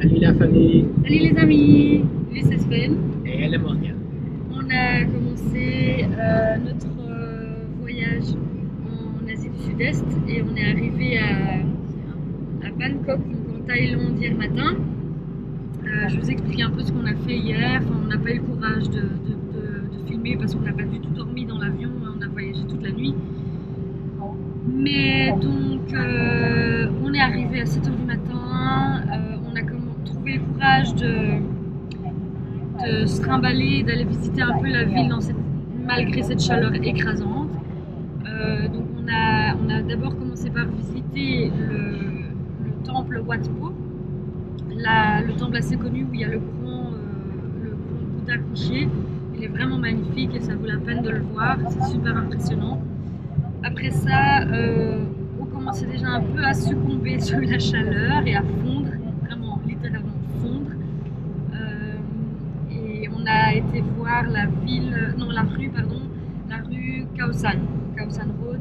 Salut la famille. Salut les amis, lui c'est Sven. Et elle est Morgane. On a commencé notre voyage en Asie du Sud-Est et on est arrivé à Bangkok, donc en Thaïlande hier matin. Je vous explique un peu ce qu'on a fait hier. Enfin, on n'a pas eu le courage de filmer parce qu'on n'a pas du tout dormi dans l'avion, on a voyagé toute la nuit. Mais donc on est arrivé à 7 h du matin, on a trouvé le courage de se trimballer, d'aller visiter un peu la ville malgré cette chaleur écrasante. Donc on a d'abord commencé par visiter le temple Wat Po, le temple assez connu où il y a le grand Bouddha couché. Il est vraiment magnifique et ça vaut la peine de le voir, c'est super impressionnant. Après ça, on commençait déjà un peu à succomber sous la chaleur et à fondre, vraiment littéralement fondre. Et on a été voir la rue Khao San Road,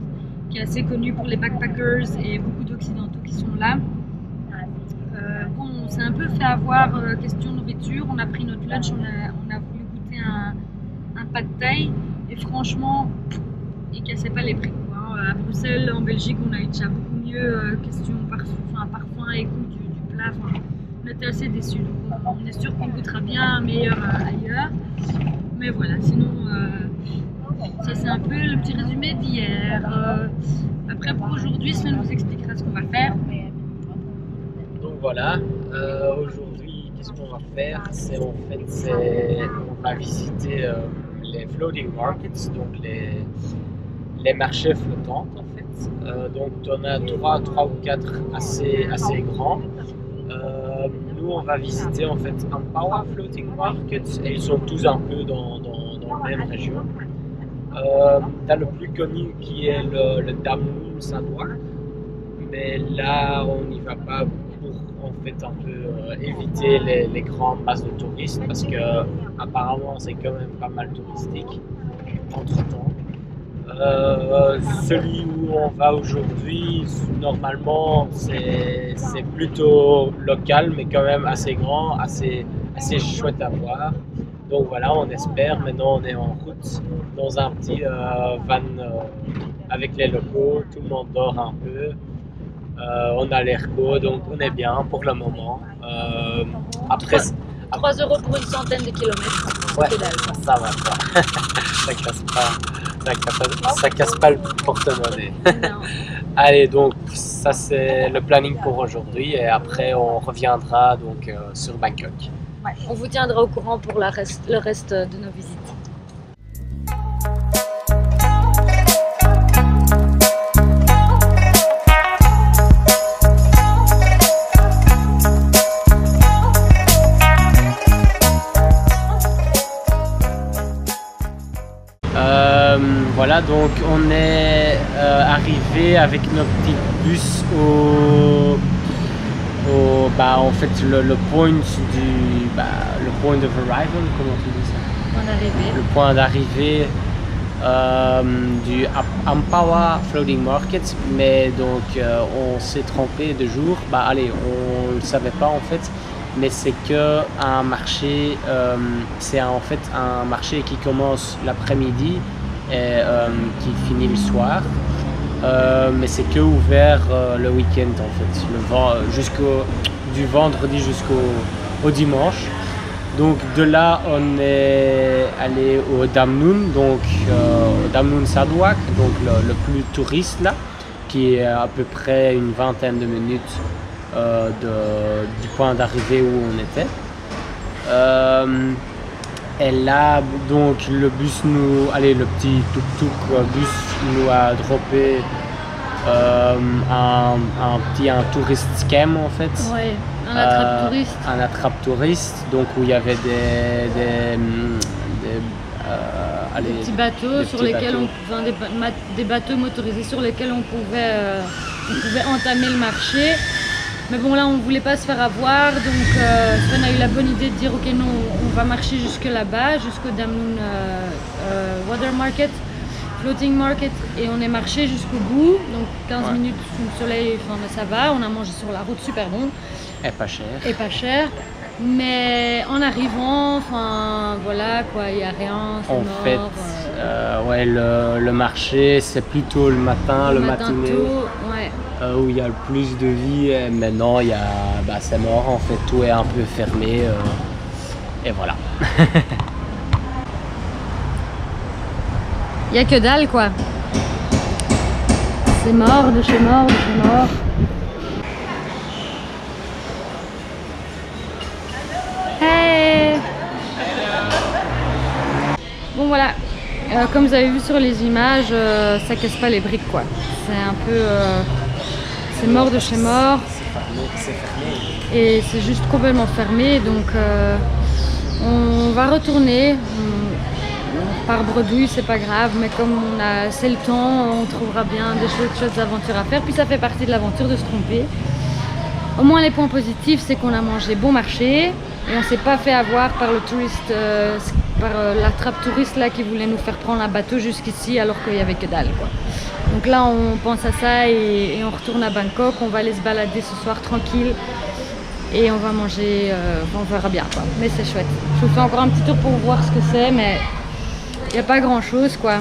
qui est assez connue pour les backpackers et beaucoup d'occidentaux qui sont là. Bon, on s'est un peu fait avoir question nourriture, on a pris notre lunch, on a voulu goûter un pad thai et franchement, il cassait pas les prix. À Bruxelles, en Belgique, on a eu déjà beaucoup mieux question parfum et goût du plat. On était assez déçus. Donc on est sûr qu'on goûtera bien meilleur ailleurs. Mais voilà, sinon, ça c'est un peu le petit résumé d'hier. Après, pour aujourd'hui, Sven vous expliquera ce qu'on va faire. Donc voilà, aujourd'hui, qu'est-ce qu'on va faire? On va visiter les floating markets, donc les marchés flottants en fait. Donc on a trois ou quatre assez grands. Nous on va visiter en fait Ampawa Floating Markets et ils sont tous un peu dans la même région. T'as le plus connu qui est le Dam Noon Sadwak, mais là on n'y va pas pour en fait un peu éviter les grandes masses de touristes parce que apparemment c'est quand même pas mal touristique entre temps. Celui où on va aujourd'hui, normalement, c'est plutôt local, mais quand même assez grand, assez chouette à voir. Donc voilà, on espère. Maintenant, on est en route dans un petit van avec les locaux. Tout le monde dort un peu. On a l'airco, donc on est bien pour le moment. Après, 3 € pour une centaine de kilomètres. Ouais, ça va quoi. Ça casse pas le porte-monnaie. Allez, donc ça c'est le planning pour aujourd'hui et après on reviendra donc sur Bangkok. Ouais, on vous tiendra au courant pour le reste de nos visites. Voilà, donc on est arrivé avec notre petit bus en fait le point of arrival, comment tu dis ça? Le point d'arrivée du Ampawa Floating Market, mais donc on s'est trompé de jour. On le savait pas en fait, mais c'est que un marché, c'est en fait un marché qui commence l'après-midi et qui finit le soir, mais c'est que ouvert le week-end en fait, du vendredi jusqu'au dimanche. Donc de là on est allé au Dam Noon, donc au Dam Noon Sadwak, donc le plus touriste là, qui est à peu près une vingtaine de minutes du point d'arrivée où on était. Et là, donc le petit tuk-tuk bus nous a droppé un tourist scam en fait. Ouais, un attrape-touriste. Un attrape-touriste, donc où il y avait des petits bateaux sur lesquels des bateaux motorisés sur lesquels on pouvait entamer le marché. Mais bon, là on voulait pas se faire avoir, donc Sven a eu la bonne idée de dire ok, non, on va marcher jusque là-bas, jusqu'au Damnoen Water Market, Floating Market, et on est marché jusqu'au bout, donc 15 minutes sous le soleil, enfin ça va, on a mangé sur la route, super bon. Et pas cher. Et pas cher. Mais en arrivant, enfin voilà quoi, il n'y a rien, c'est mort. En fait, ouais, le marché c'est plutôt le matin, le matinée, tôt, ouais. Où il y a le plus de vie. Et maintenant, c'est mort en fait, tout est un peu fermé. Et voilà. Il n'y a que dalle quoi. C'est mort de chez mort, de chez mort. Bon voilà, comme vous avez vu sur les images, ça casse pas les briques quoi. C'est un peu, c'est mort de chez mort. C'est fermé. Et c'est juste complètement fermé, donc on va retourner. Par bredouille, c'est pas grave, mais comme c'est le temps, on trouvera bien des chouettes aventures à faire. Puis ça fait partie de l'aventure de se tromper. Au moins les points positifs, c'est qu'on a mangé bon marché et on s'est pas fait avoir par le touriste, par l'attrape-touriste là qui voulait nous faire prendre un bateau jusqu'ici alors qu'il y avait que dalle quoi. Donc là on pense à ça et on retourne à Bangkok, on va aller se balader ce soir tranquille et on va manger, on verra bien quoi. Mais c'est chouette. Je vous fais encore un petit tour pour voir ce que c'est, mais il n'y a pas grand chose quoi.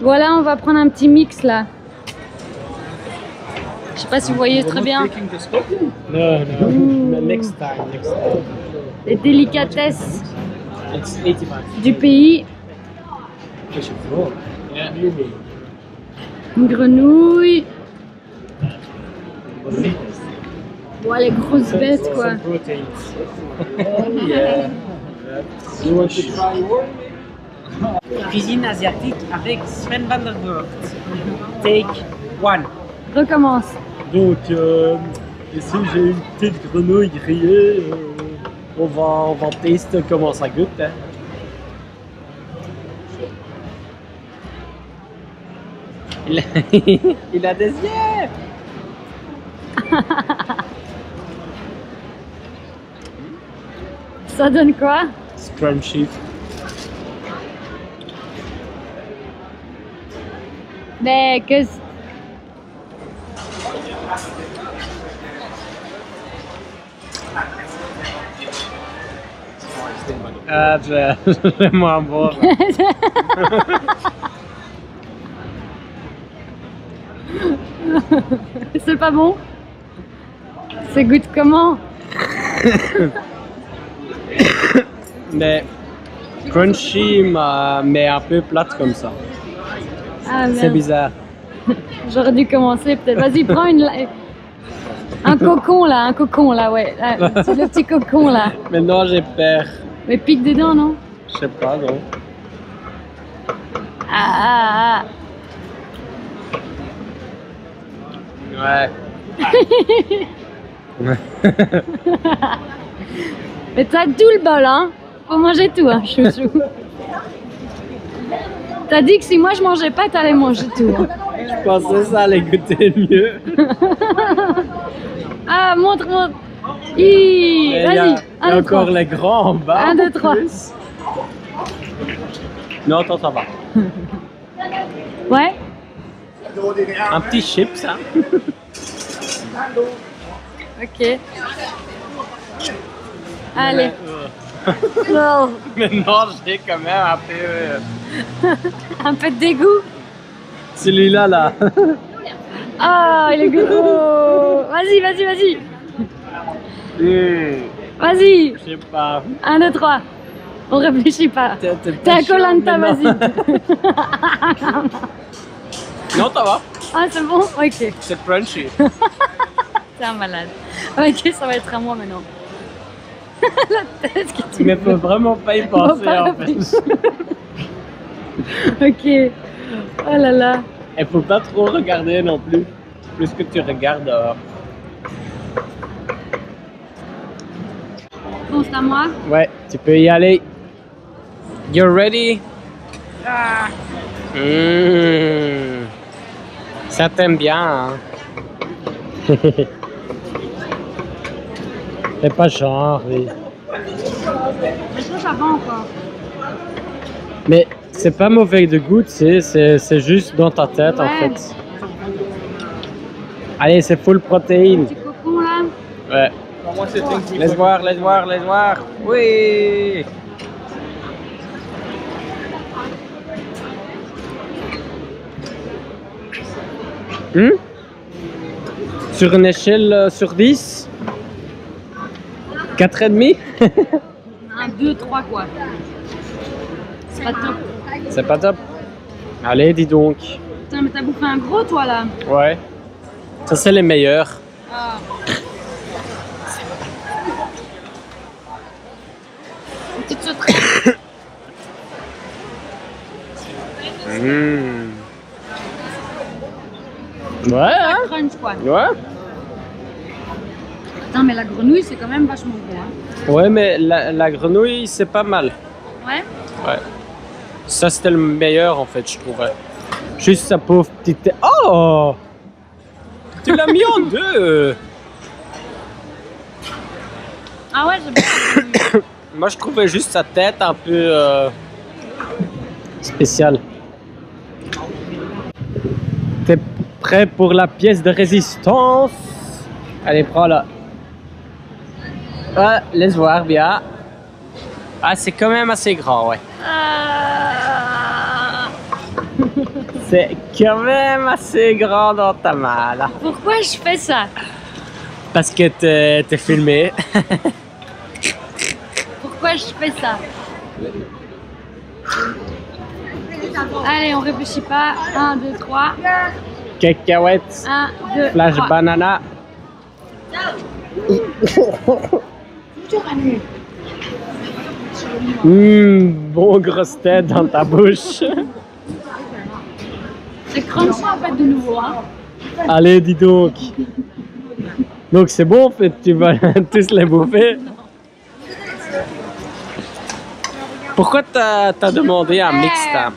Voilà, on va prendre un petit mix là. Je sais pas si vous voyez très bien. No. Next time. Les délicatesses du pays. Une grenouille. Bon, les grosses bêtes quoi. Cuisine asiatique avec Sven van der Voort. Take one. Recommence. Donc ici j'ai une petite grenouille grillée. On va tester comment ça goûte. Hein. Il a des yeux. Ça donne quoi? Scrunchy. Mais qu'est-ce... C'est moins bon. C'est pas bon? Ça goûte comment? Mais crunchy, mais un peu plate comme ça. Ah, C'est merde. bizarre. J'aurais dû commencer peut-être. Vas-y, prends un cocon là, ouais. C'est le petit cocon là. Maintenant j'ai peur. Mais pique dedans, non? Je sais pas, non. Ah. Ouais. Mais t'as tout le bol, hein? Faut manger tout, hein, chouchou. T'as dit que si moi je mangeais pas, t'allais manger tout. Hein. Je pensais que ça allait goûter mieux. Ah, montre. Et il y Vas-y, a 1, 2, encore 3. les grands en bas. 1, 2, en 3. plus. Non, attends, ça va. Ouais? Un petit chips, hein. Ok. Allez. Non. Maintenant, j'ai quand même un peu... Un peu de dégoût. Celui-là, là. Ah, il est gros. Vas-y. Vas-y. Je sais pas. 1, 2, 3. On réfléchit pas. T'es à Koh-Lanta, vas-y. Non, ça va. Ah, c'est bon? Ok. C'est crunchy. T'es un malade. Ok, ça va être à moi maintenant. La tête que tu Mais faut vraiment pas y penser, en fait. Ok. Oh là là. Et faut pas trop regarder non plus. Plus que tu regardes. Bon, c'est à moi. Ouais, tu peux y aller. You're ready? Ah. Ça t'aime bien, hein? C'est pas genre, oui. Mais ça va encore. Mais c'est pas mauvais de goût, tu sais, c'est juste dans ta tête, en Ouais. fait. Allez, c'est full protéines. Petit cocon là. Ouais. Laisse voir. Oui! Sur une échelle sur 10? 4,5? 1, 2, 3 quoi. C'est pas top. C'est pas top. Allez, dis donc. Putain, mais t'as bouffé un gros toi là. Ouais. Ça, c'est les meilleurs. Ah. Une petite sauterelle. Ouais, hein? Crunch quoi. Ouais. Putain, mais la grenouille c'est quand même vachement bon. Hein. Ouais, mais la grenouille, c'est pas mal. Ouais. Ouais. Ça, c'était le meilleur, en fait, je trouvais. Juste sa pauvre petite tête. Oh! Tu l'as mis en deux! Ah ouais, j'aime bien. Moi, je trouvais juste sa tête un peu spéciale. T'es prêt pour la pièce de résistance? Allez, prends-la. Ah, laisse voir bien. Ah, c'est quand même assez grand, ouais. Ah. C'est quand même assez grand dans ta main, là. Pourquoi je fais ça? Parce que t'es filmé. Pourquoi je fais ça? Allez, on réfléchit pas. 1, 2, 3. Cacahuètes. 1, 2, Flash 3. banana. Bon grosse tête dans ta bouche. C'est crunchy en fait de nouveau. Hein. Allez, dis donc. Donc c'est bon en fait, tu vas tous les bouffer. Pourquoi t'as demandé un mixte? Hein?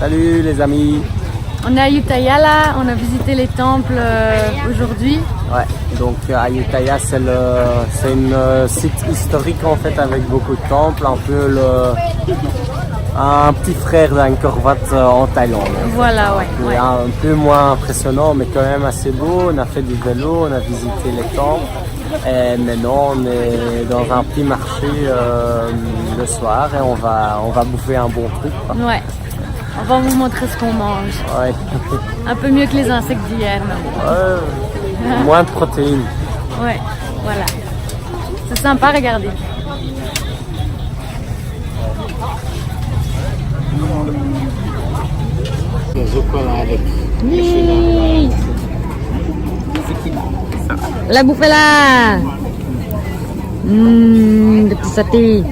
Salut les amis. On est à Ayutthaya, on a visité les temples aujourd'hui. Ouais, donc Ayutthaya c'est une site historique en fait avec beaucoup de temples, un peu un petit frère d'Angkor Wat en Thaïlande. Voilà, ouais. Un peu moins impressionnant mais quand même assez beau. On a fait du vélo, on a visité les temples et maintenant on est dans un petit marché le soir et on va bouffer un bon truc, quoi. Ouais. On va vous montrer ce qu'on mange. Ouais. Un peu mieux que les insectes d'hier. Ouais. Moins de protéines. Ouais, voilà. C'est sympa, regardez. La bouffe est là. Des petits satés.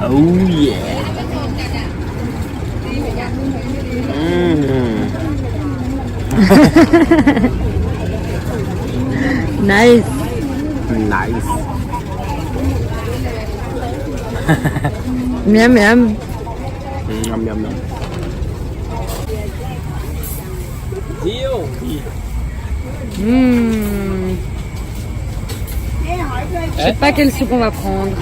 Oh yeah. Nice. Nice. Miam miam. Miam miam miam. Je sais pas quelle soupe on va prendre.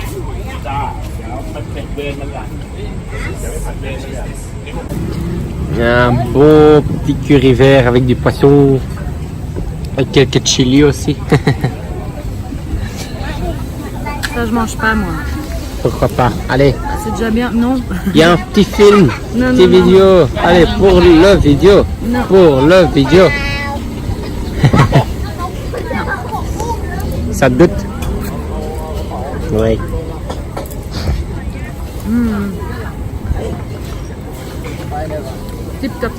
Un beau petit curry vert avec du poisson, avec quelques chili aussi. Ça je mange pas moi. Pourquoi pas? Allez, C'est déjà bien, non? il y a un petit film, Non, petite non, vidéo. Allez, pour le vidéo. Non. Pour le vidéo. Ça te doute? Oui. Tip top.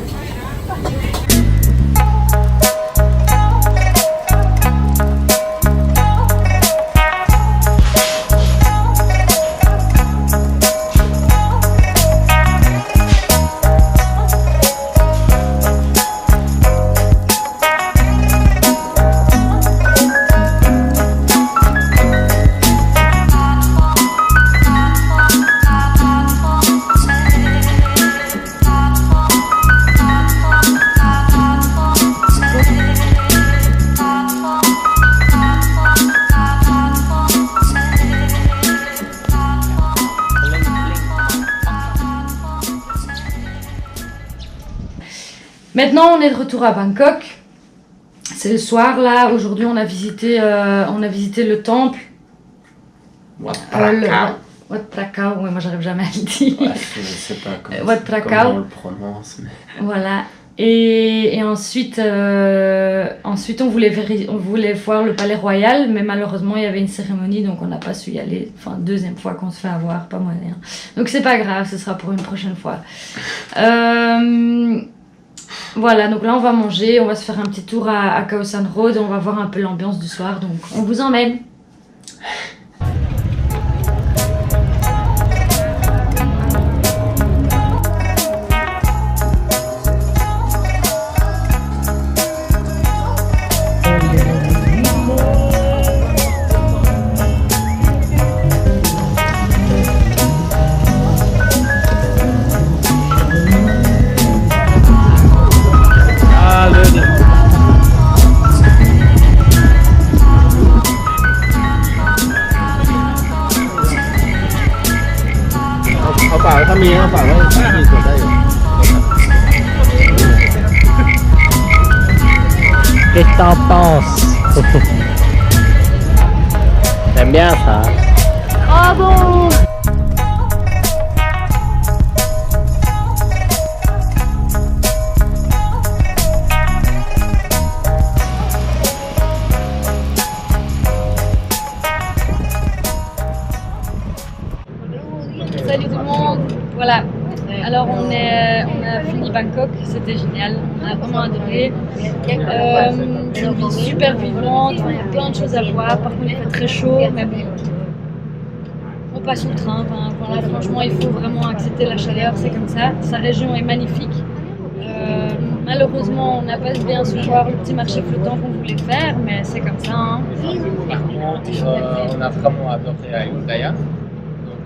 Maintenant, on est de retour à Bangkok. C'est le soir là. Aujourd'hui, on a visité le temple. Wat Prakao. Wat Prakao. Ouais, moi, j'arrive jamais à le dire. Ouais, je sais pas comment on le prononce. Mais... Voilà. Et ensuite, on voulait voir le palais royal, mais malheureusement, il y avait une cérémonie, donc on n'a pas su y aller. Enfin, deuxième fois qu'on se fait avoir, pas moyen. Donc c'est pas grave, ce sera pour une prochaine fois. Voilà, donc là on va manger, on va se faire un petit tour à Khao San Road, on va voir un peu l'ambiance du soir, donc on vous emmène. Qu'est-ce que t'en penses? T'aimes bien ça? Ah bon? Salut tout le monde. Voilà. Alors on a fini Bangkok, c'était génial, on a vraiment adoré. C'est une ville super vivante, il y a plein de choses à voir, par contre il fait très chaud, mais bon, on passe au train. Enfin, voilà, franchement il faut vraiment accepter la chaleur, c'est comme ça. Sa région est magnifique. Malheureusement, on n'a pas bien su voir le petit marché flottant qu'on voulait faire, mais c'est comme ça. Hein. Par contre, on a vraiment adoré Ayutthaya, donc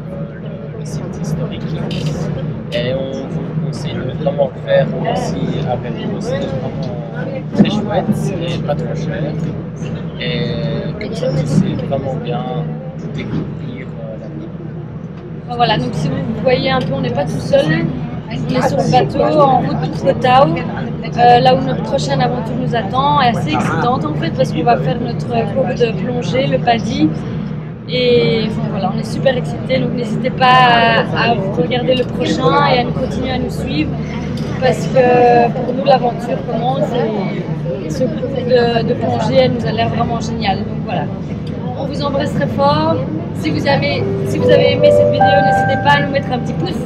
le site historique. Et on vous conseille de vraiment faire aussi avec nous. C'est vraiment très chouette et pas trop cher. Et comme ça, c'est vraiment bien découvrir la ville. Voilà, donc si vous voyez un peu, on n'est pas tout seul. On est sur le bateau en route pour Koh là où notre prochaine aventure nous attend. Elle est assez excitante en fait parce qu'on va faire notre cours de plongée, le PADI. Et enfin, voilà, on est super excités. Donc n'hésitez pas à regarder le prochain et à continuer à nous suivre parce que pour nous l'aventure commence et ce cours de plongée elle nous a l'air vraiment génial. Donc voilà, on vous embrasse très fort. Si vous avez aimé cette vidéo, n'hésitez pas à nous mettre un petit pouce.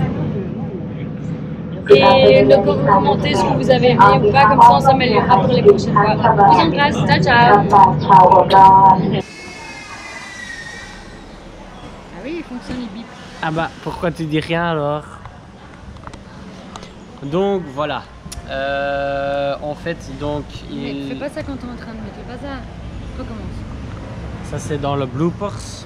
Et de commenter ce que vous avez aimé ou pas, comme ça on s'améliorera pour les prochaines fois. Je vous embrasse, ciao ciao. Ah oui, il fonctionne, il bip. Ah bah, pourquoi tu dis rien alors? Donc voilà, en fait, donc Mais fais pas ça quand t'es en train de mettre le bazar. Recommence. Ça c'est dans le bloopers.